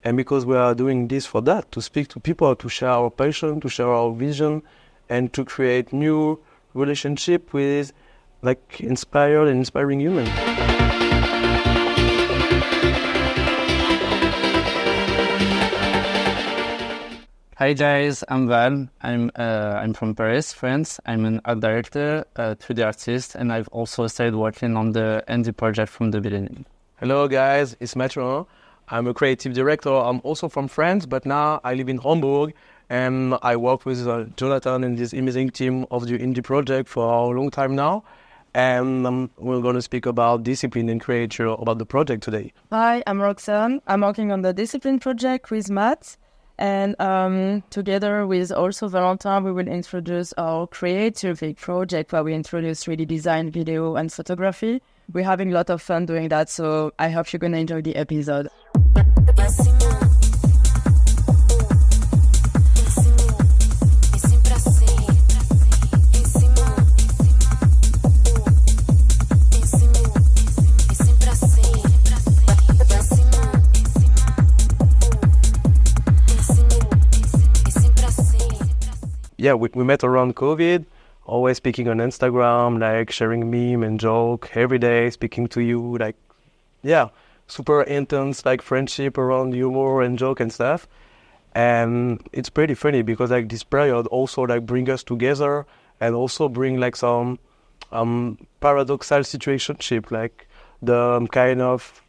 And because we are doing this for that, to speak to people, to share our passion, to share our vision, and to create new relationship with like inspired and inspiring humans. Hi guys, I'm Val. I'm from Paris, France. I'm an art director, 3D artist, and I've also started working on the indie project from the beginning. Hello guys, it's Mathieu. I'm a creative director. I'm also from France, but now I live in Hamburg, and I work with Jonathan and this amazing team of the indie project for a long time now. And we're going to speak about discipline and KREATUR about the project today. Hi, I'm Roxanne. I'm working on the discipline project with Matt. And together with also Valentin, we will introduce our KREATUR project where we introduce 3D design, video, and photography. We're having a lot of fun doing that, so I hope you're going to enjoy the episode. Yeah, we met around COVID, always speaking on Instagram, like sharing meme and joke every day, speaking to you, like, yeah, super intense, like friendship around humor and joke and stuff. And it's pretty funny because like this period also like bring us together and also bring like some paradoxal situationship, like the kind of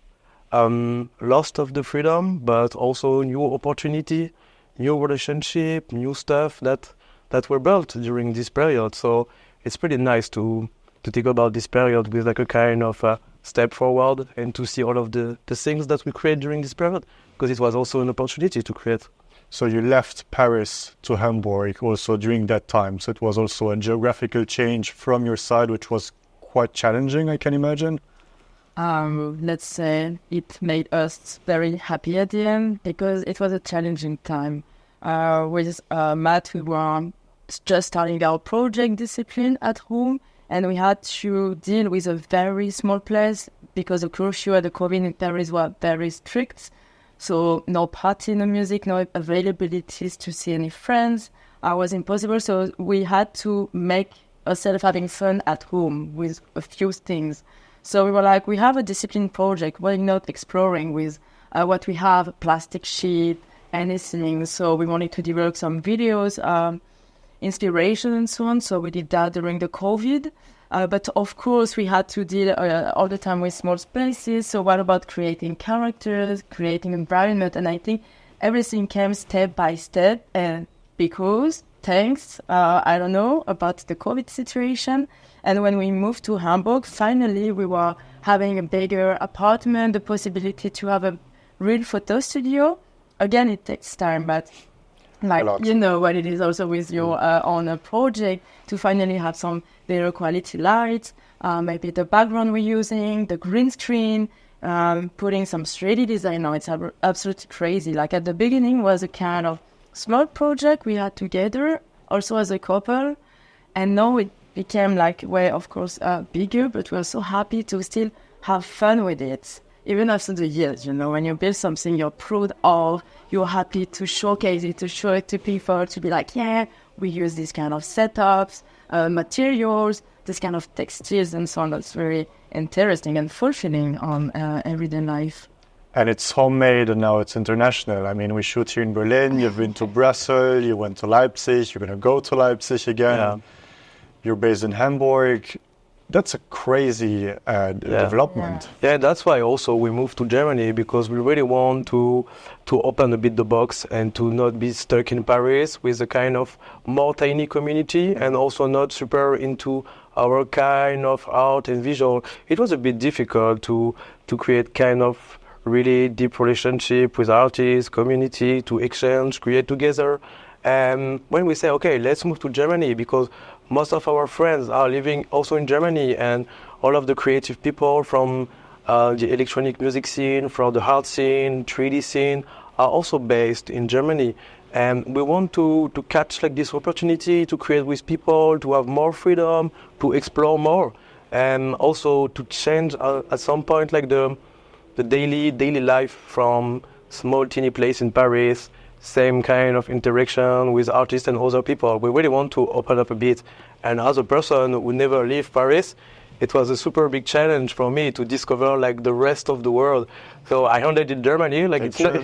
loss of the freedom, but also new opportunity, new relationship, new stuff that were built during this period. So it's pretty nice to think about this period with like a kind of step forward and to see all of the things that we create during this period, because it was also an opportunity to create. So you left Paris to Hamburg also during that time. So it was also a geographical change from your side, which was quite challenging, I can imagine. Let's say it made us very happy at the end because it was a challenging time. With Matt, we were just starting our project discipline at home, and we had to deal with a very small place because the curfew at the COVID in Paris were very strict. So no party, no music, no availabilities to see any friends. Was impossible. So we had to make ourselves having fun at home with a few things. So we were like, we have a discipline project. Why not exploring with what we have, plastic sheet, anything. So we wanted to develop some videos, inspiration and so on. So we did that during the COVID. But of course, we had to deal all the time with small spaces. So what about creating characters, creating environment? And I think everything came step by step. And because, thanks, I don't know, about the COVID situation. And when we moved to Hamburg, finally, we were having a bigger apartment, the possibility to have a real photo studio. Again, it takes time, but like, you know what it is also with your own project to finally have some better quality lights, maybe the background we're using, the green screen, putting some 3D design. Now it's absolutely crazy. Like at the beginning was a kind of small project we had together, also as a couple. And now it became like way, of course, bigger, but we're so happy to still have fun with it. Even after the years, you know, when you build something you're proud of, you're happy to showcase it, to show it to people, to be like, yeah, we use this kind of setups, materials, this kind of textiles and so on. That's very interesting and fulfilling on everyday life. And it's homemade and now it's international. I mean, we shoot here in Berlin, you've been to Brussels, you went to Leipzig, you're going to go to Leipzig again. Yeah. You're based in Hamburg. That's a crazy development. Yeah, that's why also we moved to Germany, because we really want to open a bit the box and to not be stuck in Paris with a kind of more tiny community and also not super into our kind of art and visual. It was a bit difficult to create kind of really deep relationship with artists, community, to exchange, create together. And when we say, okay, let's move to Germany, because most of our friends are living also in Germany, and all of the creative people from the electronic music scene, from the art scene, 3D scene, are also based in Germany. And we want to catch like this opportunity to create with people, to have more freedom, to explore more, and also to change at some point like the daily life from small teeny place in Paris, same kind of interaction with artists and other people. We really want to open up a bit. And as a person who never leave Paris, it was a super big challenge for me to discover like the rest of the world. So I landed in Germany, like it's not,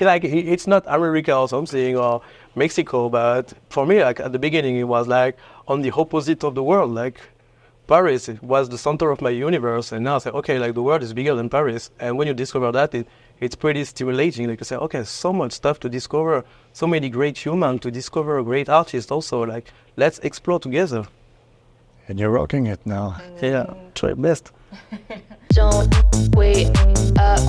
like it's not America or something or Mexico, but for me, like at the beginning, it was like on the opposite of the world. Like Paris was the center of my universe, and now I say, okay, like the world is bigger than Paris. And when you discover that, it's pretty stimulating. Like you say, okay, so much stuff to discover, so many great humans to discover, great artists also. Like let's explore together. And you're rocking it now. Yeah, try best. Don't wait up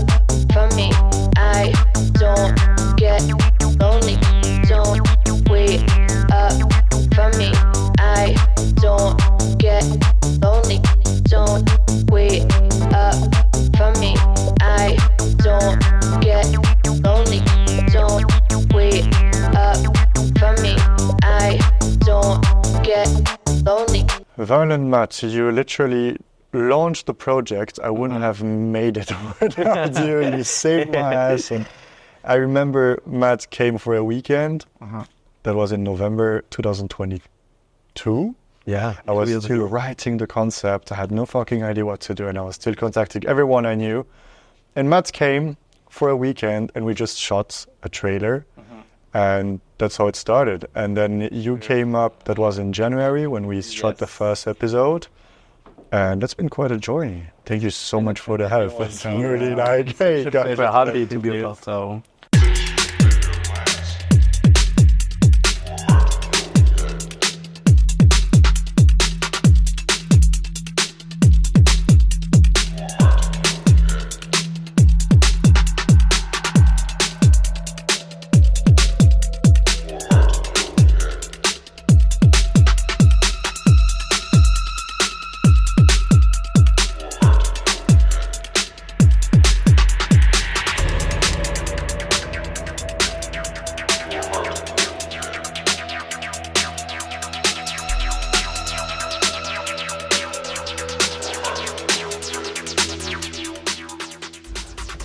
for me. I don't get lonely. Don't wait up for me. I don't get lonely. Don't wait up for me. I don't get lonely. Don't wait up for me. I don't get lonely. Val and Matt, you literally launched the project. I wouldn't have made it without you. You saved my ass. And I remember Matt came for a weekend. That was in November 2022. Yeah. I was still writing the concept. I had no fucking idea what to do, and I was still contacting everyone I knew. And Matt came for a weekend, and we just shot a trailer. And that's how it started. And then you came up, that was in January when we shot the first episode. And that's been quite a journey. Thank you so much for the help. It's really like, hey, guys. We're happy to be part. So.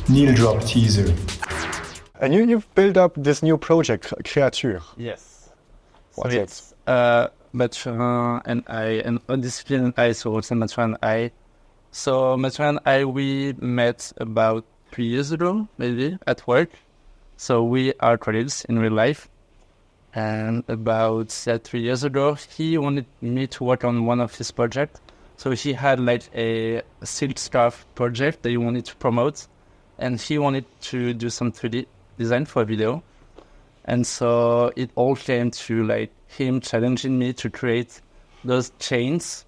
Neil drop teaser. And you've built up this new project, KREATUR. Yes. What's so it? it's Mathurin and I, and Discipline and I, so also Mathurin and I. So Mathurin and I, we met about 3 years ago, maybe, at work. So we are colleagues in real life. And about 3 years ago, he wanted me to work on one of his projects. So he had like a silk scarf project that he wanted to promote. And he wanted to do some 3D design for a video. And so it all came to like him challenging me to create those chains.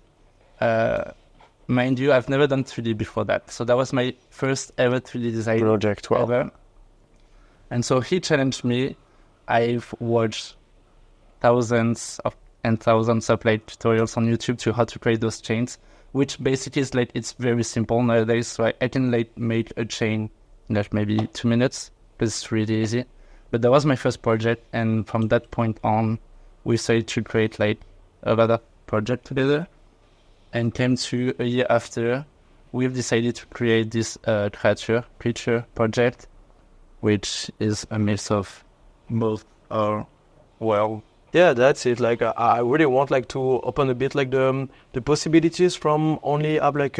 Mind you, I've never done 3D before that. So that was my first ever 3D design Project, wow. ever. And so he challenged me. I've watched thousands of like tutorials on YouTube to how to create those chains, which basically is like, it's very simple nowadays. So I can like make a chain in like maybe 2 minutes, because it's really easy. But that was my first project, and from that point on, we started to create like another project together. And came to a year after, we've decided to create this KREATUR project, which is a mix of both our world. Yeah, that's it. Like I really want like to open a bit like the possibilities from only have like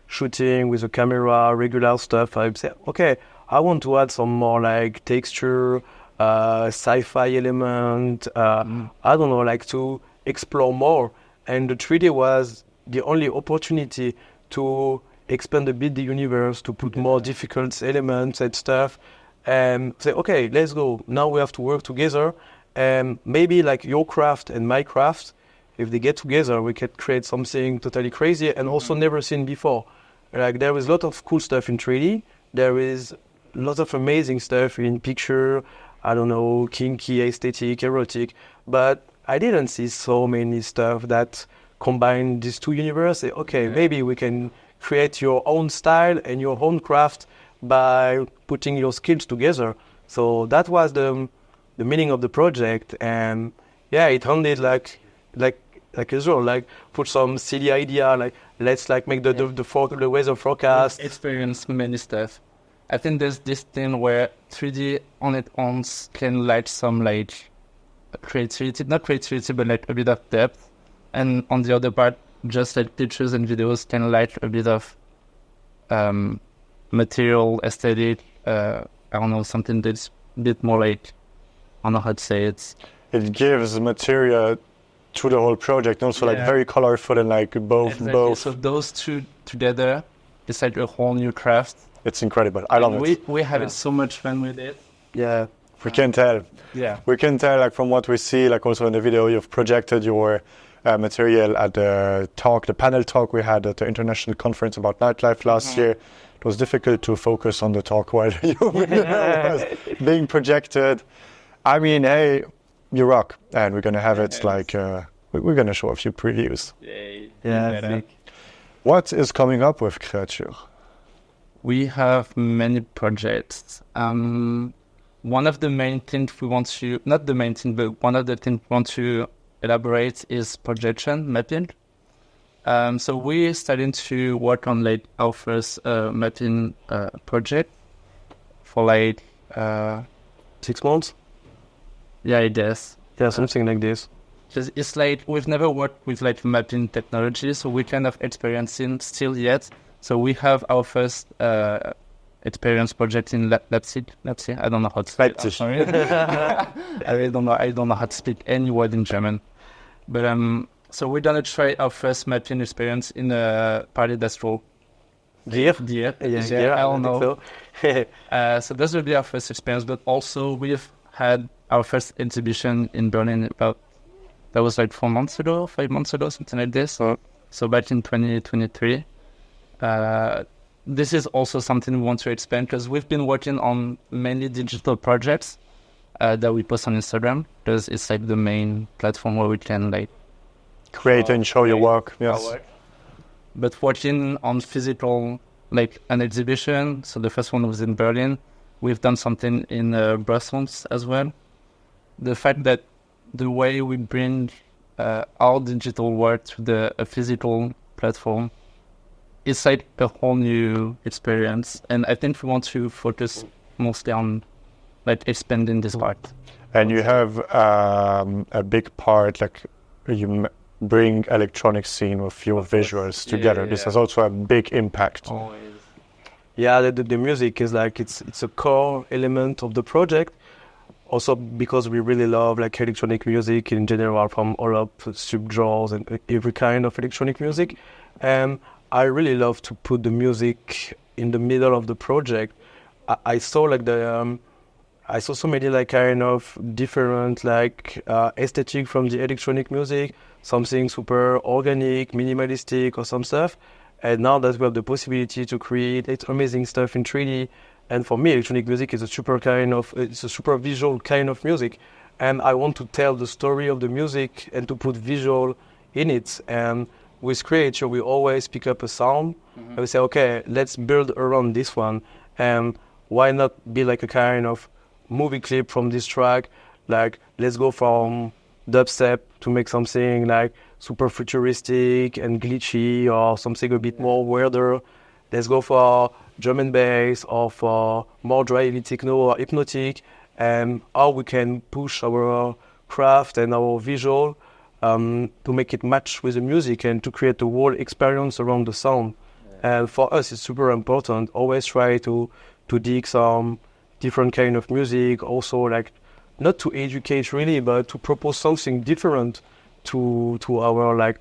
shooting with a camera, regular stuff. I say, okay, I want to add some more like texture, sci-fi element. I don't know, like to explore more. And the 3D was the only opportunity to expand a bit the universe, to put more difficult elements and stuff. And say, okay, let's go. Now we have to work together. And maybe like your craft and my craft, if they get together, we can create something totally crazy and also never seen before. Like there is a lot of cool stuff in 3D. There is a lot of amazing stuff in picture, I don't know, kinky, aesthetic, erotic. But I didn't see so many stuff that combine these two universes. Okay, maybe we can create your own style and your own craft by putting your skills together. So that was the meaning of the project. And yeah, it ended like usual, like put some silly idea, like let's like make the weather forecast. Experience many stuff. I think there's this thing where 3D on its own can light some like creativity, not creativity, but like a bit of depth. And on the other part, just like pictures and videos can light a bit of material, aesthetic, I don't know, something that's a bit more like, I don't know how to say it. It gives material to the whole project, also like very colorful and like both. So those two together, it's like a whole new craft. It's incredible. I love it. We had so much fun with it. Yeah. We can tell. Yeah. We can tell, like from what we see, like also in the video, you've projected your material at the panel talk we had at the international conference about nightlife last year. It was difficult to focus on the talk while you was being projected. I mean, hey, you rock, and we're gonna have it like we're gonna show a few previews. Yeah. What is coming up with KREATUR? We have many projects. One of the main things we want to, not the main thing, but one of the things we want to elaborate is projection mapping. So we're starting to work on like our first mapping project for like 6 months. Yeah, it does. Yeah, something like this. It's like we've never worked with like mapping technology, so we're kind of experiencing still yet. So we have our first experience project in Leipzig. I don't know how to speak. Leipzig. Sorry. I don't know how to speak any word in German. But so we're gonna try our first mapping experience in a party that's called Dear. Yeah, I don't know. So this will be our first experience, but also we've had our first exhibition in Berlin that was like 5 months ago, something like this. So back in 2023. This is also something we want to expand because we've been working on mainly digital projects that we post on Instagram because it's like the main platform where we can like create and show your work. Yes. But working on physical, like an exhibition. So the first one was in Berlin. We've done something in Brussels as well. The fact that the way we bring our digital work to a physical platform, it's like a whole new experience. And I think we want to focus mostly on like expanding this part. And you have a big part, like you bring electronic scene with your visuals together. This has also a big impact. Always. Yeah, the music is like it's a core element of the project. Also because we really love like electronic music in general, from all up subgenres and every kind of electronic music. And I really love to put the music in the middle of the project. I saw like I saw so many like kind of different like aesthetic from the electronic music, something super organic, minimalistic or some stuff. And now that we have the possibility to create amazing stuff in 3D, and for me, electronic music is it's a super visual kind of music. And I want to tell the story of the music and to put visual in it. And with KREATUR, we always pick up a sound and we say, okay, let's build around this one. And why not be like a kind of movie clip from this track? Like, let's go from dubstep to make something like super futuristic and glitchy, or something a bit more weirder. Let's go for drum and bass, or for more drivey techno or hypnotic, and how we can push our craft and our visual to make it match with the music and to create the whole experience around the sound. And for us, it's super important. Always try to dig some different kind of music. Also, like, not to educate really, but to propose something different to our like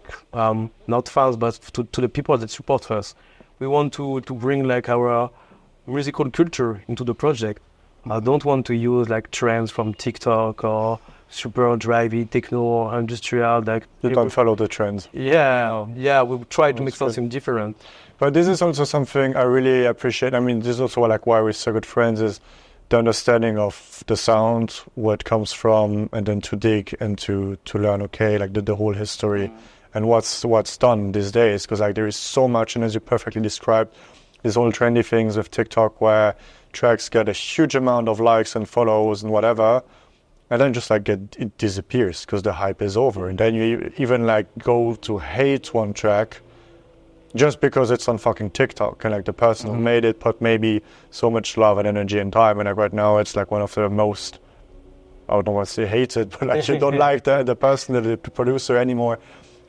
not fans, but to the people that support us. We want to bring like our musical culture into the project. I don't want to use like trends from TikTok or super drivey techno or industrial. Like you don't follow the trends. Yeah, we try to make something different. But this is also something I really appreciate. I mean, this is also like why we're so good friends, is the understanding of the sound, where it comes from, and then to dig and to learn, okay, like the whole history and what's done these days. Because like there is so much, and as you perfectly described, these all trendy things with TikTok where tracks get a huge amount of likes and follows and whatever, and then just like it disappears because the hype is over. And then you even like go to hate one track just because it's on fucking TikTok, and like the person who made it put maybe so much love and energy and time, and like right now it's like one of the most, I don't want to say hated, but like you don't like the person, the producer anymore,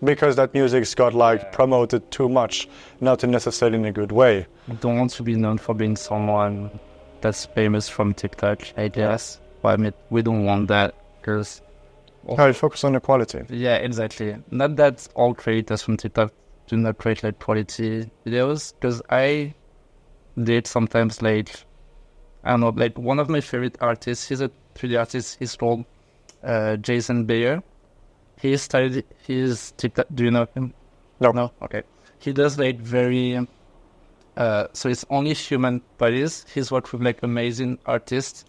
because that music's got like promoted too much, not necessarily in a good way. I don't want to be known for being someone that's famous from TikTok, I guess. Well, I mean, we don't want that, because... I focus on the quality. Yeah, exactly. Not that all creators from TikTok do not create like quality videos, because I did sometimes like, I don't know, like one of my favorite artists, he's a 3D artist, he's called Jason Bayer. He started his TikTok, do you know him? No? Okay. He does like very, so it's only human bodies. He's worked with like amazing artists,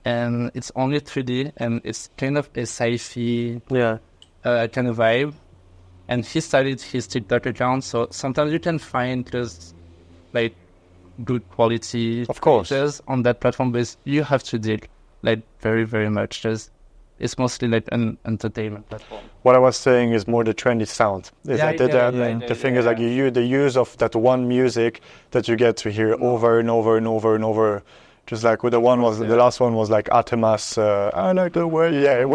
and it's only 3D, and it's kind of a sci-fi kind of vibe. And he started his TikTok account, so sometimes you can find just like good quality pictures on that platform, but you have to dig like very, very much. Just it's mostly like an entertainment platform. What I was saying is more the trendy sound. The thing is like the use of that one music that you get to hear over and over and over and over. Just like with the last one was like Artemis. I like the way. Yeah,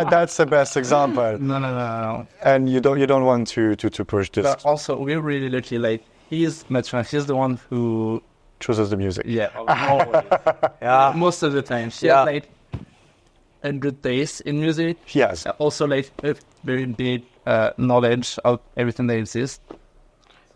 that's the best example. No. And you don't want to push this. But also, we're really lucky. Like he's the one who chooses the music. Yeah, always. Most of the time. She has like a good taste in music. Yes. Also, like a very big knowledge of everything that exists.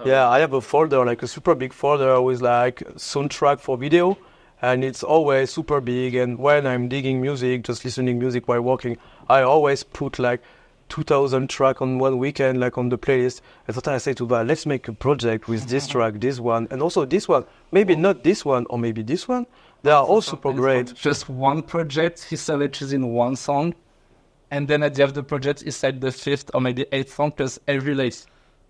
So. I have a folder, like a super big folder with like soundtrack for video. And it's always super big, and when I'm digging music, just listening music while walking, I always put like 2,000 tracks on one weekend, like on the playlist. And sometimes I say to Val, let's make a project with this track, this one, and also this one. Maybe not this one, or maybe this one. They are all super great. Just one project, he started choosing one song, and then at the end of the project, he said the 5th or maybe 8th song, because every like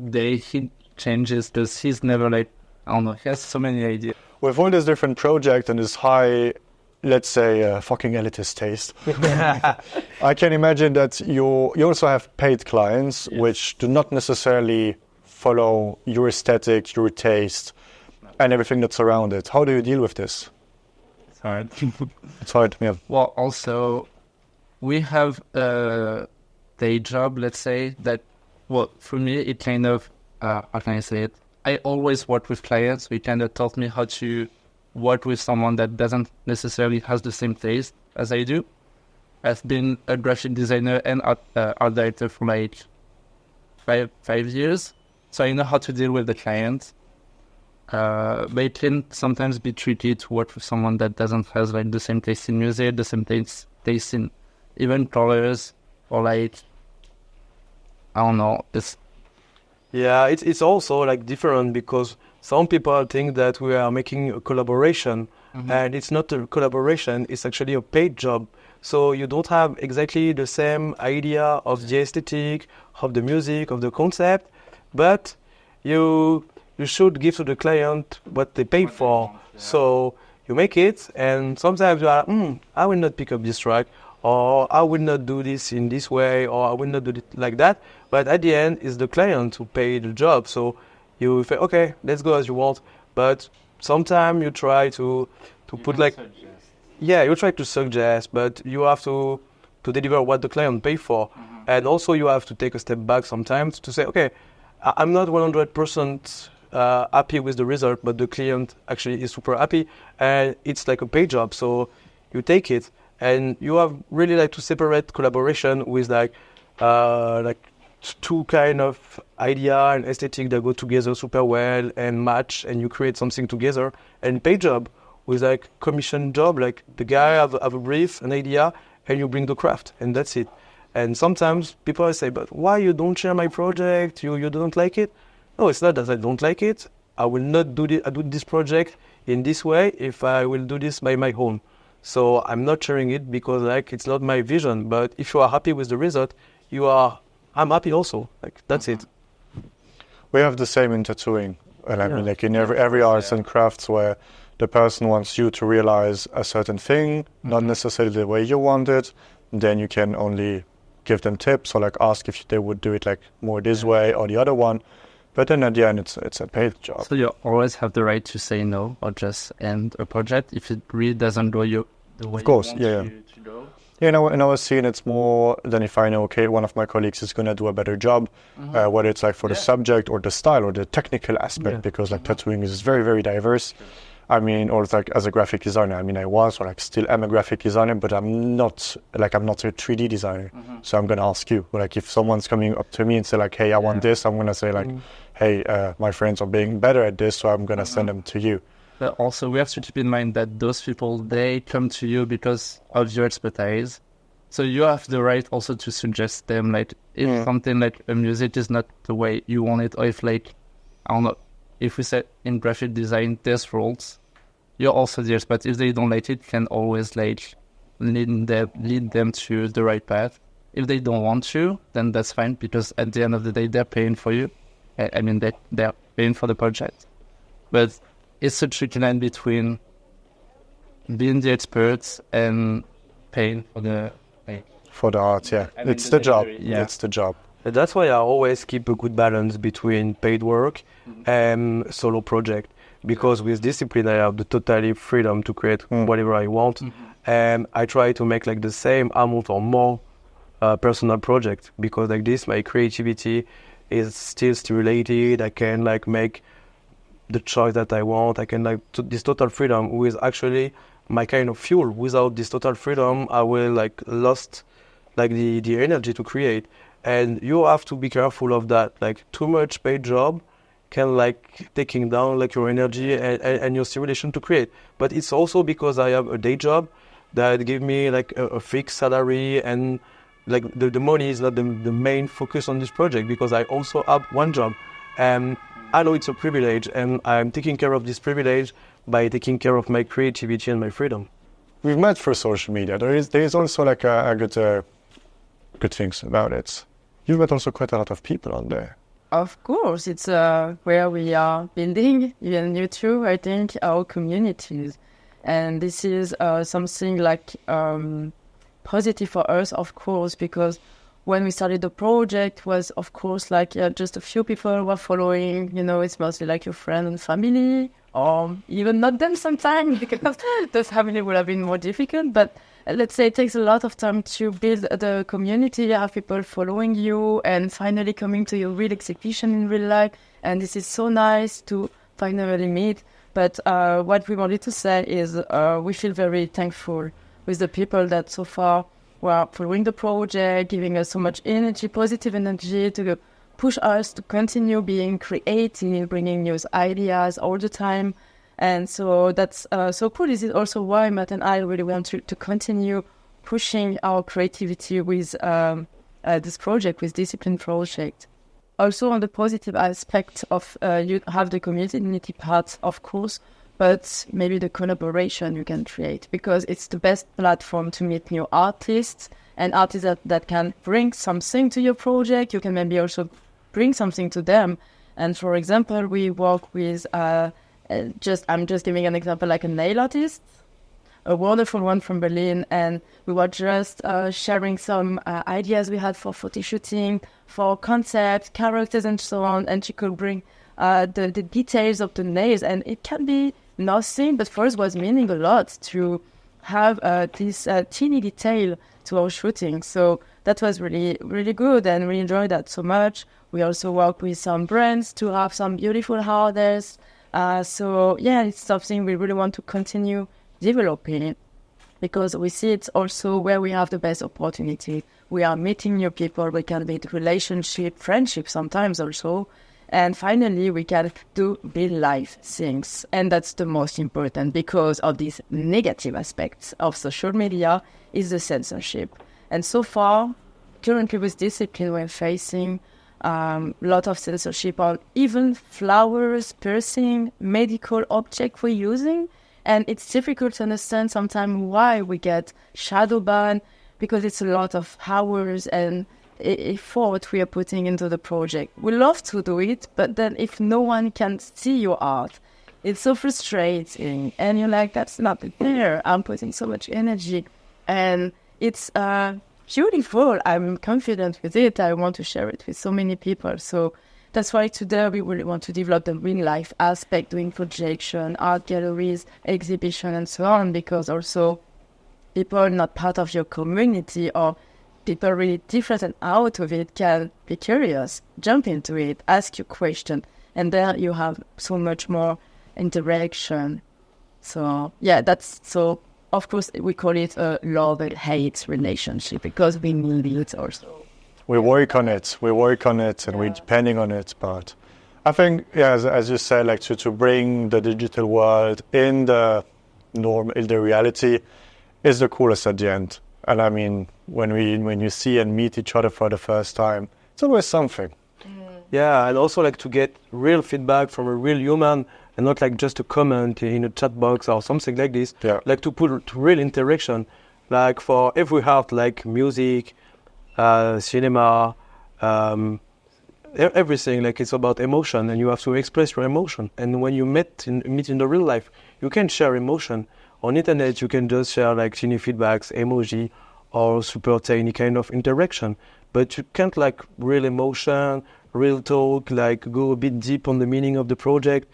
day he changes, because he's never like, I don't know, he has so many ideas. With all this different project and this high, let's say, fucking elitist taste, I can imagine that you also have paid clients which do not necessarily follow your aesthetic, your taste, and everything that's around it. How do you deal with this? It's hard. It's hard, yeah. Well, also, we have a day job, let's say, that, well, for me, it kind of, how can I say it? I always work with clients, who kind of taught me how to work with someone that doesn't necessarily has the same taste as I do. I've been a graphic designer and art director for like five years, so I know how to deal with the client. But it can sometimes be tricky to work with someone that doesn't have like the same taste in music, the same taste in even colors, or like, I don't know, it's also like different, because some people think that we are making a collaboration, and it's not a collaboration, it's actually a paid job. So you don't have exactly the same idea of the aesthetic, of the music, of the concept, but you should give to the client what they paid for. So you make it, and sometimes you are, I will not pick up this track, or I will not do this in this way, or I will not do it like that. But at the end, it's the client who paid the job. So you say, okay, let's go as you want. But sometimes you try to put like... you try to suggest, but you have to deliver what the client paid for. And also you have to take a step back sometimes to say, okay, I'm not 100% happy with the result, but the client actually is super happy, and it's like a paid job. So you take it. And you have really like to separate collaboration with like two kind of idea and aesthetic that go together super well and match, and you create something together. And pay job with like commission job, like the guy have a brief, an idea, and you bring the craft, and that's it. And sometimes people say, but why you don't share my project? You don't like it? No, it's not that I don't like it. I will not do this project in this way if I will do this by my own. So I'm not sharing it because like it's not my vision. But if you are happy with the result, I'm happy also. Like that's it. We have the same in tattooing. And I mean, like in every arts and crafts where the person wants you to realize a certain thing, not necessarily the way you want it, then you can only give them tips or like ask if they would do it like more this way or the other one. But then at the end, it's a paid job. So you always have the right to say no or just end a project if it really doesn't go you the way Of course, you want yeah. to go. Yeah, in our scene, it's more than if I know, okay, one of my colleagues is going to do a better job, whether it's like for the subject or the style or the technical aspect, because like tattooing is very, very diverse. I mean, or like as a graphic designer, I mean, I was or like still am a graphic designer, but I'm not a 3D designer. So I'm going to ask you, like if someone's coming up to me and say like, hey, I want this, I'm going to say like, hey, my friends are being better at this, so I'm going to send them to you. But also we have to keep in mind that those people, they come to you because of your expertise. So you have the right also to suggest them, like if something like a music is not the way you want it, or if like, I don't know, if we say in graphic design, there's rules, you're also there, but if they don't like it, you can always like lead them to the right path. If they don't want to, then that's fine, because at the end of the day, they're paying for you. I mean, they're paying for the project. But it's such a tricky line between being the experts and paying for the For the art, yeah. I mean, It's the job. yeah. It's the job. And that's why I always keep a good balance between paid work and solo project, because with discipline I have the totally freedom to create whatever I want, and I try to make like the same amount or more personal project, because like this my creativity is still stimulated. I can like make the choice that I want. I can like this total freedom with actually my kind of fuel. Without this total freedom, I will like lost like the energy to create. And you have to be careful of that. Like too much paid job can like taking down like your energy and your stimulation to create. But it's also because I have a day job that give me like a fixed salary, and like the money is not the main focus on this project, because I also have one job. And I know it's a privilege, and I'm taking care of this privilege by taking care of my creativity and my freedom. We've met through social media. There is also like a good things about it. You've met also quite a lot of people on there. Of course, it's where we are building, even you too, I think, our communities. And this is something like positive for us, of course, because when we started the project was, of course, like just a few people were following, it's mostly like your friend and family, or even not them sometimes, because the family would have been more difficult. But let's say it takes a lot of time to build the community, have people following you and finally coming to your real exhibition in real life. And this is so nice to finally meet. But what we wanted to say is we feel very thankful with the people that so far were following the project, giving us so much energy, positive energy to push us to continue being creative, bringing new ideas all the time. And so that's so cool. This is also why Matt and I really want to continue pushing our creativity with this project, with Discipline Project. Also on the positive aspect of you have the community part, of course, but maybe the collaboration you can create, because it's the best platform to meet new artists and artists that can bring something to your project. You can maybe also bring something to them. And for example, we work with I'm just giving an example, like a nail artist, a wonderful one from Berlin, and we were just sharing some ideas we had for photo shooting, for concepts, characters, and so on. And she could bring the details of the nails, and it can be nothing, but for us was meaning a lot to have this teeny detail to our shooting. So that was really, really good, and we enjoyed that so much. We also work with some brands to have some beautiful hardware. So yeah, it's something we really want to continue developing, because we see it's also where we have the best opportunity. We are meeting new people, we can build relationship, friendship sometimes also, and finally we can do real life things. And that's the most important, because of these negative aspects of social media is the censorship. And so far, currently with Discipline, we're facing a lot of censorship on even flowers, piercing, medical objects we're using. And it's difficult to understand sometimes why we get shadow ban, because it's a lot of hours and effort we are putting into the project. We love to do it, but then if no one can see your art, it's so frustrating. And you're like, that's not there. I'm putting so much energy. And it's beautiful. I'm confident with it. I want to share it with so many people. So That's why today we really want to develop the real life aspect, doing projection, art galleries, exhibition, and so on, because also people not part of your community or people really different and out of it can be curious, jump into it, ask you question, and there you have so much more interaction. So yeah, that's so. Of course, we call it a love and hate relationship because we need it also. We work on it, and we're depending on it. But I think, yeah, as you said, like to bring the digital world in the norm, in the reality, is the coolest at the end. And I mean, when you see and meet each other for the first time, it's always something. Yeah, and also like to get real feedback from a real human and not like just a comment in a chat box or something like this. Yeah. Like to put real interaction, like for every art, like music, cinema, everything. Like it's about emotion, and you have to express your emotion. And when you meet in the real life, you can share emotion. On internet, you can just share like tiny feedbacks, emoji, or super tiny kind of interaction. But you can't like real emotion, real talk, like go a bit deep on the meaning of the project.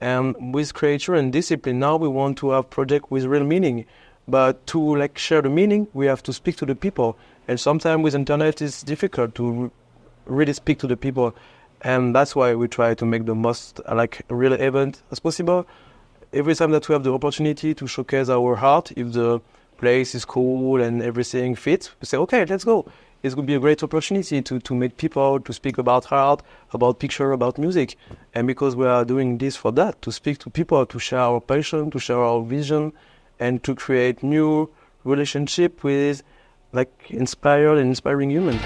And with KREATUR and discipline, now we want to have project with real meaning. But to like share the meaning, we have to speak to the people. And sometimes with internet, it's difficult to really speak to the people. And that's why we try to make the most like real event as possible. Every time that we have the opportunity to showcase our art, if the place is cool and everything fits, we say, okay, let's go. It would be a great opportunity to meet people, to speak about art, about picture, about music. And because we are doing this for that, to speak to people, to share our passion, to share our vision, and to create new relationship with like inspired and inspiring humans.